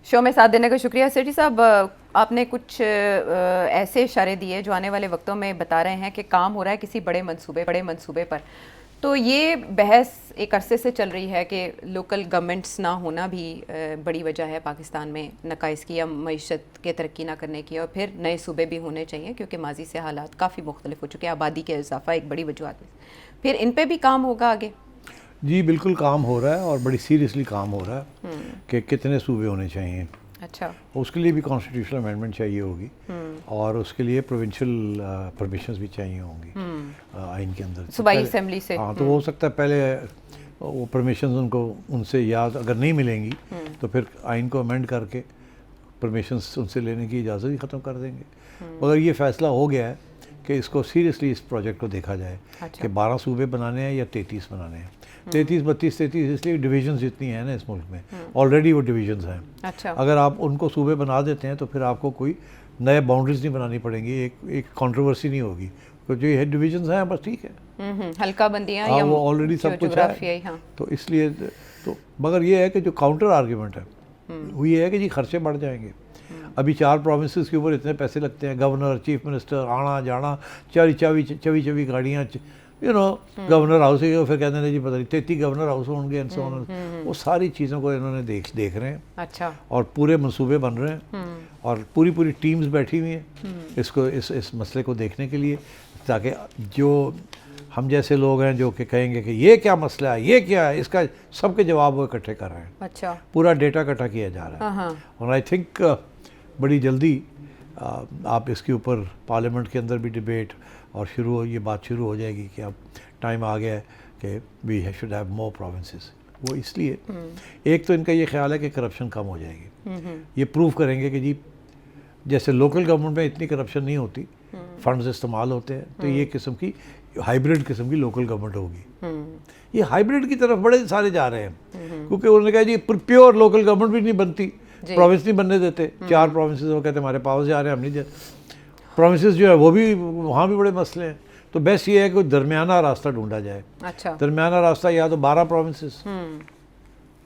Show में साथ देने का शुक्रिया। सेठी साहब, आपने कुछ ऐसे इशारे दिए जो आने वाले वक्तों में बता रहे हैं कि काम हो रहा है किसी बड़े मंसूबे पर। तो ये बहस एक अरसे से चल रही है कि लोकल गवर्नमेंट्स ना होना भी बड़ी वजह है पाकिस्तान में नकाइस की या मईशत के तरक्की ना करने की, और फिर नए सूबे भी होने चाहिए क्योंकि माजी से हालात काफ़ी मुख्तलिफ हो चुके हैं। आबादी के इजाफा एक बड़ी वजूहत है। फिर इन पे भी काम होगा आगे? जी बिल्कुल काम हो रहा है और बड़ी सीरियसली काम हो रहा है कि कितने सूबे होने चाहिए। अच्छा। उसके लिए भी कॉन्स्टिट्यूशनल अमेंडमेंट चाहिए होगी और उसके लिए प्रोविंशियल परमिशंस भी चाहिए होंगी आइन के अंदर सूबाई असेंबली से। हाँ, तो हो सकता है पहले वो परमिशंस उनको उनसे याद अगर नहीं मिलेंगी तो फिर आइन को अमेंड करके परमिशंस उनसे लेने की इजाज़त ही ख़त्म कर देंगे। मगर ये फ़ैसला हो गया है कि इसको सीरियसली इस प्रोजेक्ट को देखा जाए। अच्छा। कि 12 सूबे बनाने हैं या 33 बनाने हैं। 33, 32, 33 इसलिए डिवीजन्स जितनी हैं ना इस मुल्क में ऑलरेडी वो डिवीजन्स हैं। अच्छा। अगर आप उनको सूबे बना देते हैं तो फिर आपको कोई नए बाउंड्रीज नहीं बनानी पड़ेंगी, एक कंट्रोवर्सी नहीं होगी। तो जो ये डिवीजन्स हैं बस ठीक है, हल्का बंदियाँ हाँ या वो ऑलरेडी सब कुछ है। हाँ। तो इसलिए तो मगर ये है कि जो काउंटर आर्ग्यूमेंट है वो ये है कि जी खर्चे बढ़ जाएंगे। अभी 4 प्रोविंसेस के ऊपर इतने पैसे लगते हैं, गवर्नर, चीफ मिनिस्टर, आना जाना, चवी गाड़ियाँ, गवर्नर हाउस है, फिर कहते हैं जी पता नहीं 33 गवर्नर हाउस होंगे एंड सो ऑन। वो सारी चीज़ों को इन्होंने देख रहे हैं। अच्छा। और पूरे मंसूबे बन रहे हैं और पूरी टीम्स बैठी हुई हैं इसको इस मसले को देखने के लिए, ताकि जो हम जैसे लोग हैं जो कि कहेंगे कि ये क्या मसला है, ये क्या है, इसका सबके जवाब वो इकट्ठे कर रहे हैं। अच्छा। पूरा डेटा इकट्ठा किया जा रहा है और आई थिंक बड़ी जल्दी आप इसके ऊपर पार्लियामेंट के अंदर भी डिबेट और ये बात शुरू हो जाएगी कि अब टाइम आ गया है कि we should have more provinces. वो इसलिए एक तो इनका ये ख्याल है कि करप्शन कम हो जाएगी। ये प्रूव करेंगे कि जी जैसे लोकल गवर्नमेंट में इतनी करप्शन नहीं होती, फंड्स इस्तेमाल होते हैं, तो ये किस्म की हाइब्रिड किस्म की लोकल गवर्नमेंट होगी। ये हाइब्रिड की तरफ बड़े सारे जा रहे हैं क्योंकि उन्होंने कहा जी प्योर लोकल गवर्नमेंट भी नहीं बनती, प्रोविंस नहीं बनने देते। 4 प्रोविंसेस वो कहते हैं हमारे पावर जा रहे हैं, हम नहीं प्रोविंसेस जो है वो भी वहाँ भी बड़े मसले हैं। तो बेस्ट ये है कि दरमियाना रास्ता ढूंढा जाए। अच्छा। दरमियाना रास्ता या तो 12 प्रोविंसेस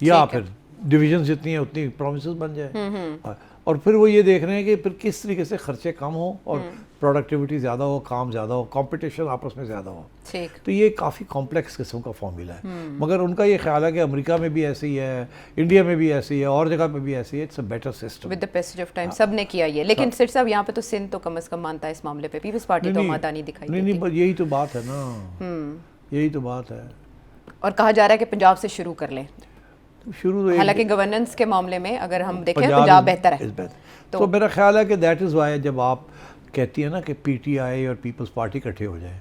या फिर डिवीजन जितनी है उतनी प्रोविंसेस बन जाए। और फिर वो ये देख रहे हैं कि फिर किस तरीके से खर्चे कम हो और प्रोडक्टिविटी ज़्यादा हो, काम ज़्यादा हो, कंपटीशन आपस में ज़्यादा हो। ठीक। तो ये काफ़ी कॉम्प्लेक्स किस्म का फॉर्मूला है। मगर उनका ये ख्याल है कि अमेरिका में भी ऐसे ही है, इंडिया में भी ऐसे ही है, और जगह पे भी ऐसे ही है। It's a better system with the passage of time सब ने किया ये। लेकिन सिर साहब यहाँ पे तो सिंध तो कम से कम मानता है इस मामले पे, पीपल्स पार्टी तो मादा नहीं दिखाई देती। नहीं, यही तो बात है ना, यही तो बात है। और कहा जा रहा है कि पंजाब से शुरू कर लें। शुरू हालांकि गवर्नेंस के मामले में अगर हम देखें पंजाब बेहतर है। तो मेरा ख्याल है कि दैट इज़ वाई जब आप कहती है ना कि पीटीआई और पीपल्स पार्टी इकट्ठे हो जाए।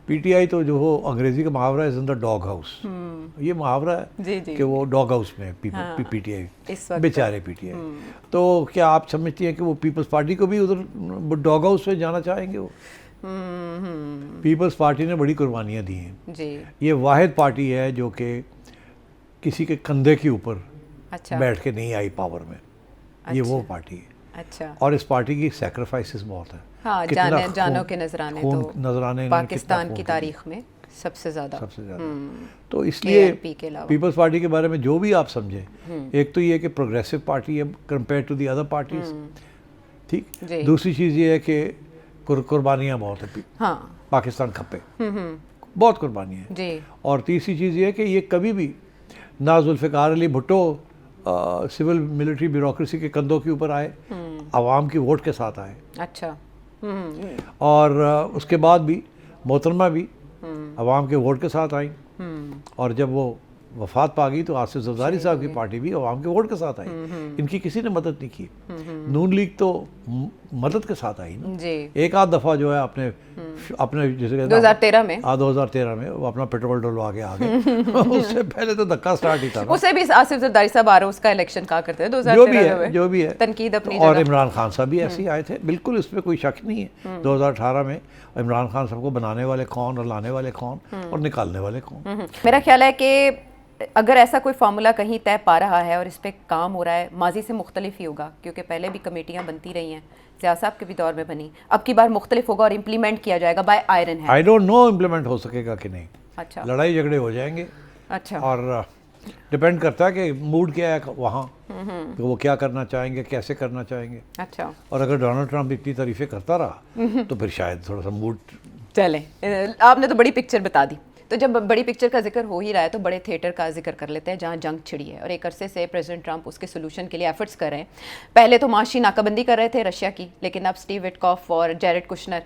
पीटीआई तो जो हो अंग्रेजी का मुहावरा है इन द डॉग हाउस, ये मुहावरा है कि वो डॉग हाउस में पीटीआई बेचारे पीटीआई। तो क्या आप समझती हैं कि वो पीपल्स पार्टी को भी उधर डॉग हाउस में जाना चाहेंगे? वो पीपल्स पार्टी ने बड़ी कुर्बानियाँ दी हैं। ये वाहिद पार्टी है जो कि किसी के कंधे के ऊपर बैठ के नहीं आई पावर में। ये वो पार्टी है। अच्छा। और इस पार्टी की सैक्रिफाइसेस बहुत है। हाँ, जानों के नजराने तो नजराने पाकिस्तान की तारीख में सबसे ज़्यादा। तो इसलिए पीपल्स पार्टी के बारे में जो भी आप समझें, एक तो ये कि प्रोग्रेसिव पार्टी है compare to the other parties, ठीक। दूसरी चीज़ ये है कि कुर्बानियाँ बहुत है। हाँ, पाकिस्तान खप्पे बहुत कुर्बानियाँ हैं। और तीसरी चीज़ ये है कि ये कभी भी ना Zulfikar Ali Bhutto civil military bureaucracy के कंधों के ऊपर आए, आवाम की वोट के साथ आए। अच्छा। और उसके बाद भी मोहतरमा भी आवाम के वोट के साथ आई। और जब वो वफात पा गई तो आसिफ ज़रदारी साहब की पार्टी भी आवाम के वोट के साथ आई। इनकी किसी ने मदद नहीं की। नून लीग तो मदद के साथ आई ना। एक आध दफ़ा जो है अपने जैसे 2013 में 2013 में वो अपना पेट्रोल डलवा के आ गए। उससे पहले तो धक्का स्टार्ट ही था। उसे भी आसिफ ज़रदारी साहब आ रहे उसका इलेक्शन कहा करते थे 2013 में। जो भी है तनकीद अपनी और इमरान खान साहब भी ऐसे ही आए थे, बिल्कुल इसमें कोई शक नहीं है। 2018 में इमरान खान साहब को बनाने वाले कौन और लाने वाले कौन और निकालने वाले कौन। मेरा ख्याल है कि अगर ऐसा कोई फार्मूला कहीं तय पा रहा है और इस पर काम हो रहा है, माजी से मुख्तलिफ ही होगा क्योंकि पहले भी कमेटियाँ बनती रही हैं, ज़िया साहब के भी दौर में बनी, अब की बार मुख्तलिफ होगा और इम्प्लीमेंट किया जाएगा बाय आयरन है। आई डोंट नो इम्प्लीमेंट हो सकेगा कि नहीं। अच्छा। लड़ाई झगड़े हो जाएंगे। अच्छा। और डिपेंड करता है कि मूड क्या है वहाँ, तो वो क्या करना चाहेंगे, कैसे करना चाहेंगे। अच्छा। और अगर डोनाल्ड ट्रंप इतनी तारीफें करता रहा तो फिर शायद थोड़ा सा मूड। चले, आपने तो बड़ी पिक्चर बता दी, तो जब बड़ी पिक्चर का जिक्र हो ही रहा है तो बड़े थिएटर का जिक्र कर लेते हैं जहां जंग छिड़ी है और एक अरसे से प्रेसिडेंट ट्रंप उसके सोल्यूशन के लिए एफर्ट्स कर रहे हैं। पहले तो माशी नाकाबंदी कर रहे थे रशिया की, लेकिन अब स्टीव विटकॉफ और जेरेड कुशनर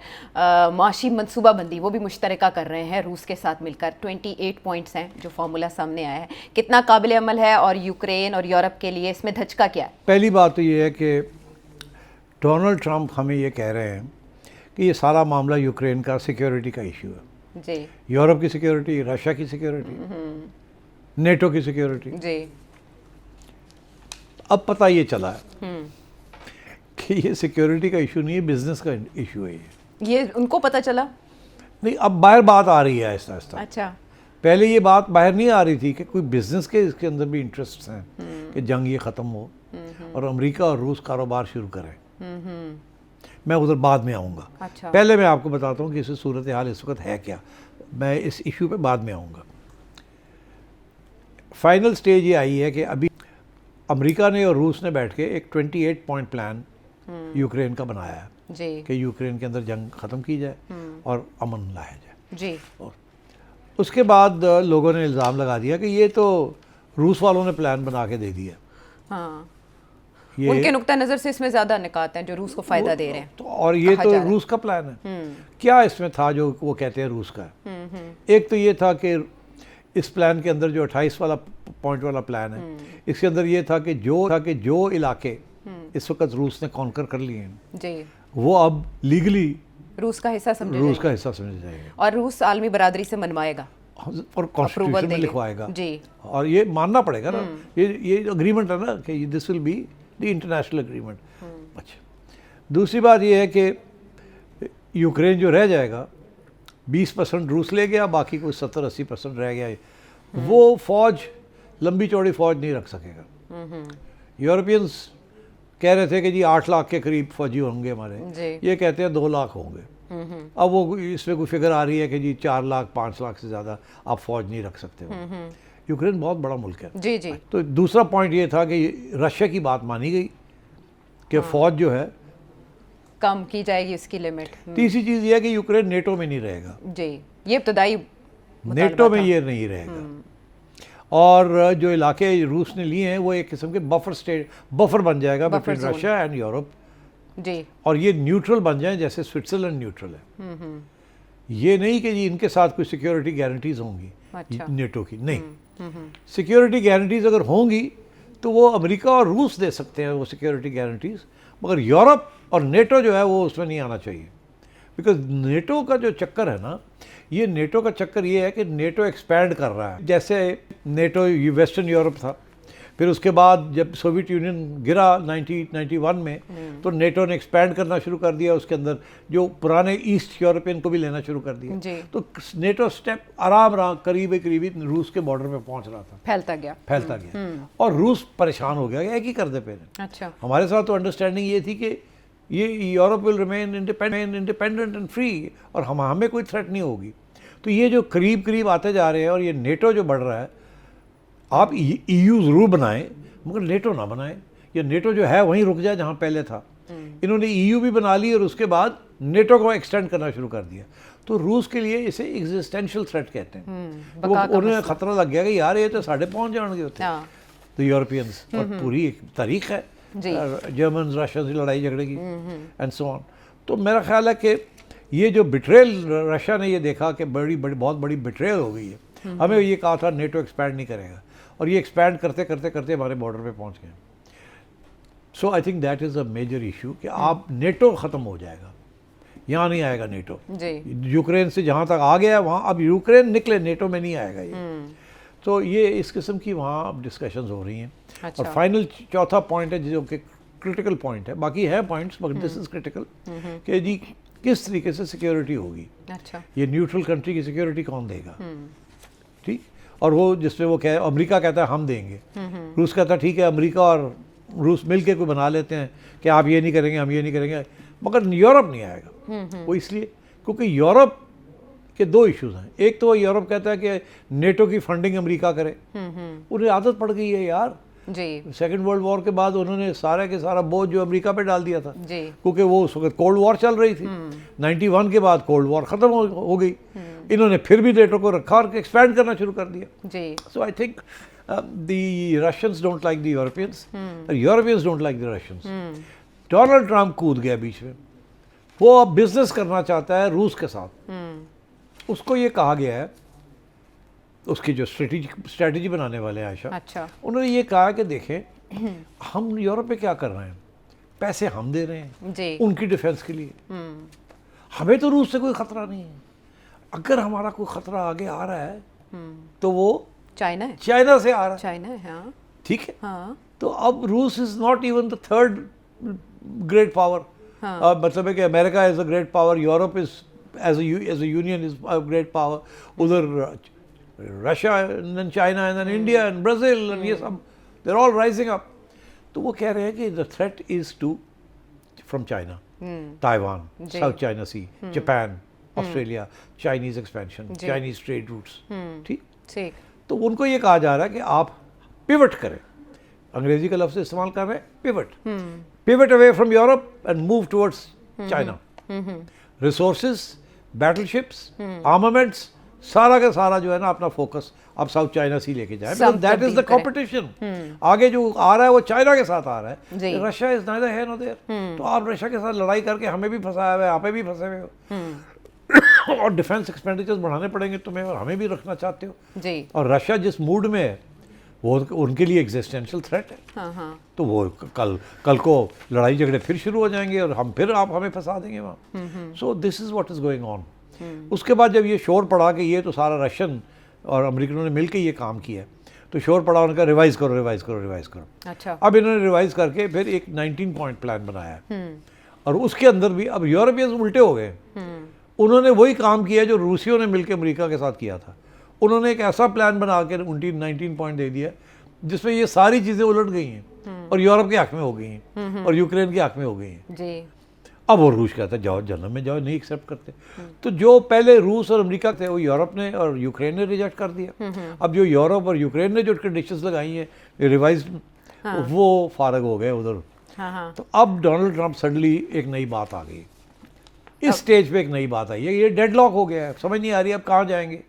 माशी मनसूबाबंदी वो भी मुश्तरका कर रहे हैं रूस के साथ मिलकर। 28 पॉइंट्स हैं जो फार्मूला सामने आया है, कितना काबिल अमल है और यूक्रेन और यूरोप के लिए इसमें धचका क्या है? पहली बात तो ये है कि डोनाल्ड ट्रंप हमें ये कह रहे हैं कि ये सारा मामला यूक्रेन का सिक्योरिटी का इशू है जी, यूरोप की सिक्योरिटी, रशिया की सिक्योरिटी, नेटो की सिक्योरिटी जी। अब पता ये चला है कि ये सिक्योरिटी का इशू नहीं है, बिजनेस का इशू है। ये उनको पता चला नहीं, अब बाहर बात आ रही है आहिस्ता आहिस्ता। अच्छा। पहले ये बात बाहर नहीं आ रही थी कि कोई बिजनेस के इसके अंदर भी इंटरेस्ट हैं कि जंग ये ख़त्म हो और अमेरिका और रूस कारोबार शुरू करें। मैं उधर बाद में आऊँगा। अच्छा। पहले मैं आपको बताता हूँ कि इस सूरत हाल इस वक्त है क्या, मैं इस इशू पे बाद में आऊँगा। फाइनल स्टेज ये आई है कि अभी अमेरिका ने और रूस ने बैठ के एक 28 पॉइंट प्लान यूक्रेन का बनाया है जी, कि यूक्रेन के अंदर जंग ख़त्म की जाए और अमन लाया जाए जी। और उसके बाद लोगों ने इल्ज़ाम लगा दिया कि ये तो रूस वालों ने प्लान बना के दे दिया। हाँ, ये उनके नुक्ता नज़र से इसमें ज़्यादा निकात हैं जो रूस को फ़ायदा दे रहे हैं। तो और ये तो रूस का प्लान है। क्या इसमें था जो वो कहते हैं रूस का? एक तो ये था कि इस प्लान के अंदर जो 28 वाला पॉइंट वाला प्लान है, इसके अंदर ये था कि जो इलाके इस वक्त रूस ने कॉन्कर कर लिए हैं जी, वो अब लीगली रूस का हिस्सा समझे जाएंगे और रूस आलमी बरादरी से मनवाएगा और कॉन्स्टिट्यूशन में लिखवाएगा जी। और ये मानना पड़ेगा ना, ये अग्रीमेंट है ना कि this will be the international agreement. अच्छा, दूसरी बात ये है कि यूक्रेन जो रह जाएगा 20% रूस ले गया, बाकी कोई 70-80% रह गया। वो फौज लंबी चौड़ी फौज नहीं रख सकेगा। यूरोपियंस कह रहे थे कि जी 8 लाख के करीब फौजी होंगे हमारे, ये कहते हैं 2 लाख होंगे। अब वो इसमें कोई फिगर आ रही है कि जी 4 लाख 5 लाख से ज़्यादा आप फौज नहीं रख सकते। यूक्रेन बहुत बड़ा मुल्क है जी जी। तो दूसरा पॉइंट ये था कि रशिया की बात मानी गई कि फौज जो है कम की जाएगी उसकी लिमिट। तीसरी चीज़ ये है कि यूक्रेन नेटो में नहीं रहेगा जी, ये इब्तदाई नेटो में ये नहीं रहेगा। और जो इलाके रूस ने लिए हैं वो एक किस्म के बफर बन जाएगा बिटवीन रशिया एंड यूरोप जी, और ये न्यूट्रल बन जाए जैसे स्विट्जरलैंड न्यूट्रल है। ये नहीं कि जी इनके साथ कोई सिक्योरिटी गारंटीज होंगी। अच्छा। नेटो की नहीं, सिक्योरिटी गारंटीज अगर होंगी तो वो अमेरिका और रूस दे सकते हैं वो सिक्योरिटी गारंटीज, मगर यूरोप और नेटो जो है वो उसमें नहीं आना चाहिए। बिकॉज नेटो का जो चक्कर है ना, ये नेटो का चक्कर ये है कि नेटो एक्सपैंड कर रहा है। जैसे नेटो वेस्टर्न यूरोप था, फिर उसके बाद जब सोवियत यूनियन गिरा 1991 में, तो नेटो ने एक्सपैंड करना शुरू कर दिया उसके अंदर, जो पुराने ईस्ट यूरोपियन को भी लेना शुरू कर दिया। तो नेटो स्टेप आराम करीबी रूस के बॉर्डर पे पहुंच रहा था, फैलता गया और रूस परेशान हो गया कि एक ही कर दे पहले। अच्छा। हमारे साथ तो अंडरस्टैंडिंग ये थी कि ये Europe will remain independent and free और हमें कोई थ्रेट नहीं होगी। तो ये जो करीब आते जा रहे हैं और ये नेटो जो बढ़ रहा है, आप EU ज़रूर बनाएं मगर नेटो ना बनाएं, या नेटो जो है वहीं रुक जाए जहां पहले था। इन्होंने EU भी बना ली और उसके बाद नेटो को एक्सटेंड करना शुरू कर दिया। तो रूस के लिए इसे एग्जिस्टेंशियल थ्रेट कहते हैं। तो उन्हें खतरा लग गया कि यार ये तो साढ़े पहुंच जाएंगे होते तो यूरोपियंस, और पूरी एक तारीख है जर्मन रशिया से लड़ाई झगड़े की एंड सो ऑन। तो मेरा ख्याल है कि ये जो बिट्रेल रशिया ने ये देखा कि बहुत बड़ी बिट्रेल हो गई है। हमें ये कहा था नेटो एक्सपैंड नहीं करेगा और ये एक्सपैंड करते हमारे बॉर्डर पे पहुंच गए। So I think that is a major issue कि आप नेटो ख़त्म हो जाएगा, यहाँ नहीं आएगा नेटो। यूक्रेन से जहाँ तक आ गया वहाँ अब यूक्रेन निकले, नेटो में नहीं आएगा ये। तो ये इस किस्म की वहाँ अब डिस्कशंस हो रही हैं। अच्छा। और फाइनल चौथा पॉइंट है जो कि क्रिटिकल पॉइंट है, बाकी है पॉइंट्स मगर दिस इज़ क्रिटिकल कि जी किस तरीके से सिक्योरिटी होगी। अच्छा। ये न्यूट्रल कंट्री की सिक्योरिटी कौन देगा? ठीक, और वो जिसमें वो कहे अमेरिका कहता है हम देंगे, रूस कहता है ठीक है अमेरिका और रूस मिलके कोई बना लेते हैं कि आप ये नहीं करेंगे हम ये नहीं करेंगे, मगर यूरोप नहीं आएगा। वो इसलिए क्योंकि यूरोप कि दो इश्यूज हैं। एक तो यूरोप कहता है कि नेटो की फंडिंग अमेरिका करे, उन्हें आदत पड़ गई है यार जी। सेकेंड वर्ल्ड वॉर के बाद उन्होंने सारे के सारा बोझ जो अमेरिका पे डाल दिया था जी। क्योंकि वो उस वक्त कोल्ड वॉर चल रही थी। 91 के बाद कोल्ड वॉर खत्म हो गई, इन्होंने फिर भी नेटो को रखा और एक्सपैंड करना शुरू कर दिया जी। So I think the Russians don't like the Europeans, the Europeans don't like the Russians. Donald Trump कूद गया बीच में, वो अब बिजनेस करना चाहता है रूस के साथ। उसको ये कहा गया है, उसकी जो स्ट्रेटेजी बनाने वाले हैं आयशा, अच्छा, उन्होंने ये कहा कि देखें हम यूरोप में क्या कर रहे हैं, पैसे हम दे रहे हैं जी। उनकी डिफेंस के लिए, हमें तो रूस से कोई खतरा नहीं है। अगर हमारा कोई खतरा आगे आ रहा है तो वो चाइना है, चाइना से आ रहा है, चाइना है, हाँ ठीक है, हाँ। तो अब रूस is not even the third great power, मतलब है कि America is a great power, Europe is as a union is a great power, उधर Russia and China and India and Brazil and ये सब they are all rising up. तो वो कह रहे हैं कि the threat is too from China, Taiwan, South China Sea, Japan, Australia, Chinese expansion, Chinese trade routes, ठीक। तो उनको ये कहा जा रहा है कि आप पिवट करें, अंग्रेजी का लफ्ज़ इस्तेमाल कर रहे हैं pivot, pivot away from Europe and move towards China. Resources, बैटलशिप्स, armaments, सारा का सारा जो है ना अपना फोकस आप साउथ चाइना सी लेके जाए, दैट इज द कंपटीशन। आगे जो आ रहा है वो चाइना के साथ आ रहा है, Russia is neither here nor there. तो आप रशिया के साथ लड़ाई करके हमें भी फंसाया हुआ है, आप भी फंसे हुए हो और डिफेंस एक्सपेंडिचर्स बढ़ाने पड़ेंगे तुम्हें और हमें भी रखना चाहते हो जी। और रशिया जिस मूड में है वो उनके लिए एग्जिस्टेंशियल थ्रेट है, हाँ। तो वो कल को लड़ाई झगड़े फिर शुरू हो जाएंगे और आप हमें फंसा देंगे वहाँ। So this is what is going on. उसके बाद जब ये शोर पड़ा कि ये तो सारा रशियन और अमेरिकनों ने मिलकर ये काम किया है, तो शोर पड़ा उनका रिवाइज करो। अच्छा। अब इन्होंने रिवाइज करके फिर एक 19 पॉइंट प्लान बनाया और उसके अंदर भी अब यूरोपियंस उल्टे हो गए, उन्होंने वही काम किया जो रूसियों ने मिलकर अमेरिका के साथ किया था। उन्होंने एक ऐसा प्लान बना के 19 पॉइंट दे दिया जिसमें ये सारी चीज़ें उलट गई हैं और यूरोप के हक में हो गई हैं और यूक्रेन के हक में हो गई हैं जी। अब वो रूस कहता है जाओ जन्म में जाओ, नहीं एक्सेप्ट करते। तो जो पहले रूस और अमेरिका थे वो यूरोप ने और यूक्रेन ने रिजेक्ट कर दिया। अब जो यूरोप और यूक्रेन ने जो कंडीशंस लगाई हैं रिवाइज, वो फारग हो गए उधर। तो अब डोनाल्ड ट्रंप सडनली एक नई बात आ गई, इस स्टेज पे एक नई बात आई है, ये डेडलॉक हो गया है, समझ नहीं आ रही अब कहाँ जाएंगे।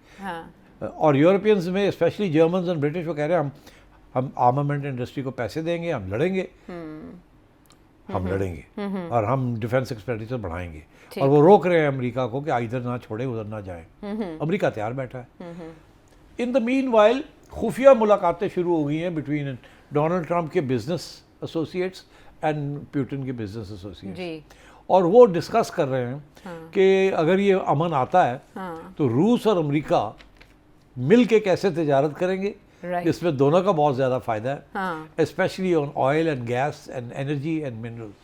और यूरोपियंस में स्पेशली जर्मन्स एंड ब्रिटिश वो कह रहे हैं हम आर्मामेंट इंडस्ट्री को पैसे देंगे, हम लड़ेंगे और हम डिफेंस एक्सपेंडिचर बढ़ाएंगे। और वो रोक रहे हैं अमेरिका को कि इधर ना छोड़े उधर ना जाए। अमेरिका तैयार बैठा है। इन द मीन वाइल खुफिया मुलाकातें शुरू हो गई हैं बिटवीन डोनाल्ड ट्रंप के बिजनेस एसोसिएट्स एंड पुतिन के बिजनेस एसोसिएट्स, और वो डिस्कस कर रहे हैं कि अगर ये अमन आता है तो रूस और अमेरिका मिल के कैसे तिजारत करेंगे, इसमें दोनों का बहुत ज़्यादा फ़ायदा है, specially on oil and gas and energy and minerals.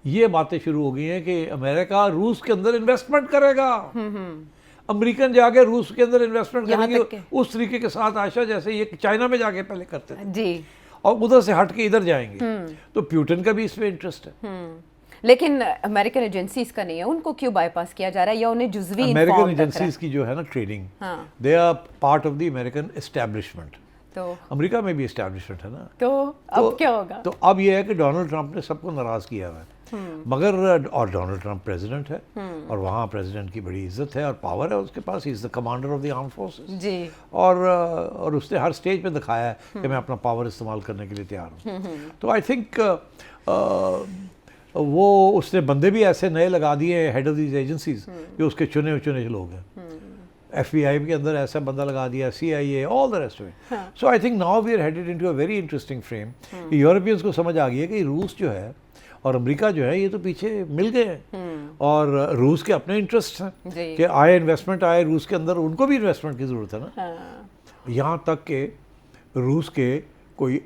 ये बातें शुरू हो गई हैं कि अमेरिका रूस के अंदर इन्वेस्टमेंट करेगा, अमेरिकन जाके रूस के अंदर इन्वेस्टमेंट करेंगे उस तरीके के साथ आशा जैसे ये चाइना में जाके पहले करते थे जी, और उधर से हट के इधर जाएंगे। तो पुतिन का भी इसमें इंटरेस्ट है। लेकिन अमेरिकन एजेंसीज का नहीं है, उनको क्यों बाईपास किया जा रहा है या उन्हें जुज़वी अमेरिकन एजेंसीज की जो है ना trading, they are part of the American establishment. तो अमेरिका में भी एस्टैब्लिशमेंट है ना, तो अब क्या होगा? तो अब ये है कि डोनाल्ड ट्रंप ने सबको नाराज किया हुआ है, मगर और डोनाल्ड ट्रंप प्रेसिडेंट है और वहाँ प्रेसिडेंट की बड़ी इज्जत है और पावर है उसके पास, he is the commander of the arm forces जी। और उसने हर स्टेज पे दिखाया है कि मैं अपना पावर इस्तेमाल करने के लिए तैयार हूँ। तो आई थिंक वो उसने बंदे भी ऐसे नए लगा दिए हेड ऑफ दीज एजेंसीज जो उसके चुने लोग हैं। FBI के अंदर ऐसा बंदा लगा दिया, CIA, all the rest of it. So I think now we are headed into a very interesting frame. Europeans को समझ आ गई है कि रूस जो है और अमेरिका जो है ये तो पीछे मिल गए हैं और रूस के अपने इंटरेस्ट हैं कि आए इन्वेस्टमेंट आए रूस के अंदर, उनको भी इन्वेस्टमेंट की ज़रूरत है ना। यहाँ तक के रूस के कोई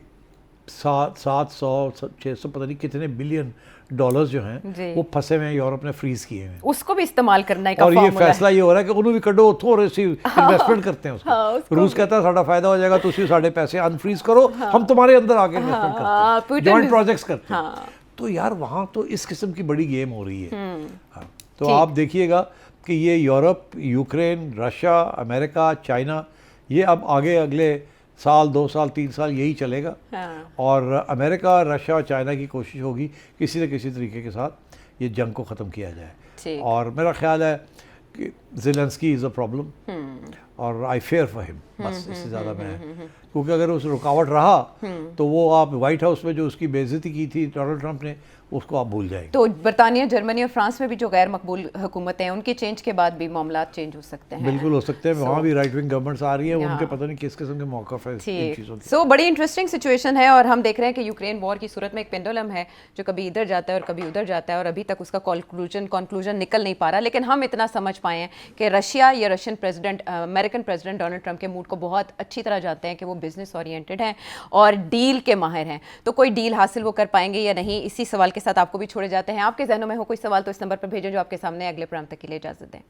700-600 पता नहीं कितने बिलियन डॉलर्स जो हैं वो फंसे हुए हैं, यूरोप ने फ्रीज किए हैं, उसको भी इस्तेमाल करना है। और ये फैसला ये हो रहा है कि उन्होंने भी कड्डो थोड़े सी इन्वेस्टमेंट करते हैं उसको। रूस कहता है साड़ा फायदा हो जाएगा, तुम साढ़े पैसे अनफ्रीज करो, हम तुम्हारे अंदर आके इन्वेस्टमेंट करते हैं, जॉइंट प्रोजेक्ट्स करते हैं। तो यार वहाँ तो इस किस्म की बड़ी गेम हो रही है। तो आप देखिएगा कि ये Europe, Ukraine, Russia, America, China, ये अब आगे अगले साल, 2 साल, 3 साल यही चलेगा। हाँ। और अमेरिका, रशिया और चाइना की कोशिश होगी किसी न किसी तरीके के साथ ये जंग को ख़त्म किया जाए। और मेरा ख्याल है कि ज़ेलेंस्की इज़ अ प्रॉब्लम और आई फेयर फॉर हिम, बस इससे ज़्यादा मैं, क्योंकि अगर उस रुकावट रहा तो वो आप वाइट हाउस में जो उसकी बेइज्जती की थी डोनाल्ड ट्रंप ने, उसको आप भूल जाएंगे। तो बरतानिया, जर्मनी और फ्रांस में भी जो गैर मकबूल हुकूमतें हैं उनके चेंज के बाद भी मामला चेंज हो सकते हैं। बिल्कुल हो सकते हैं, वहाँ भी राइट विंग गवर्नमेंट्स आ रही है, उनके पता नहीं किस किस्म के मौक़िफ़ है इन चीज़ों के। सो बड़ी इंटरेस्टिंग सिचुएशन है और हम देख रहे हैं कि यूक्रेन वॉर की सूरत में एक पेंडुलम है जो कभी इधर जाता है और कभी उधर जाता है और अभी तक उसका कंक्लूजन निकल नहीं पा रहा। लेकिन हम इतना समझ पाए हैं कि रशिया या Russian president, American president Donald Trump के मूड को बहुत अच्छी तरह जानते हैं कि वो बिजनेस ओरिएंटेड हैं और डील के माहिर हैं। तो कोई डील हासिल वो कर पाएंगे या नहीं, इसी सवाल के साथ आपको भी छोड़े जाते हैं। आपके जहनों में हो कोई सवाल तो इस नंबर पर भेजें जो आपके सामने। अगले प्रोग्राम तक के लिए इजाजत दें।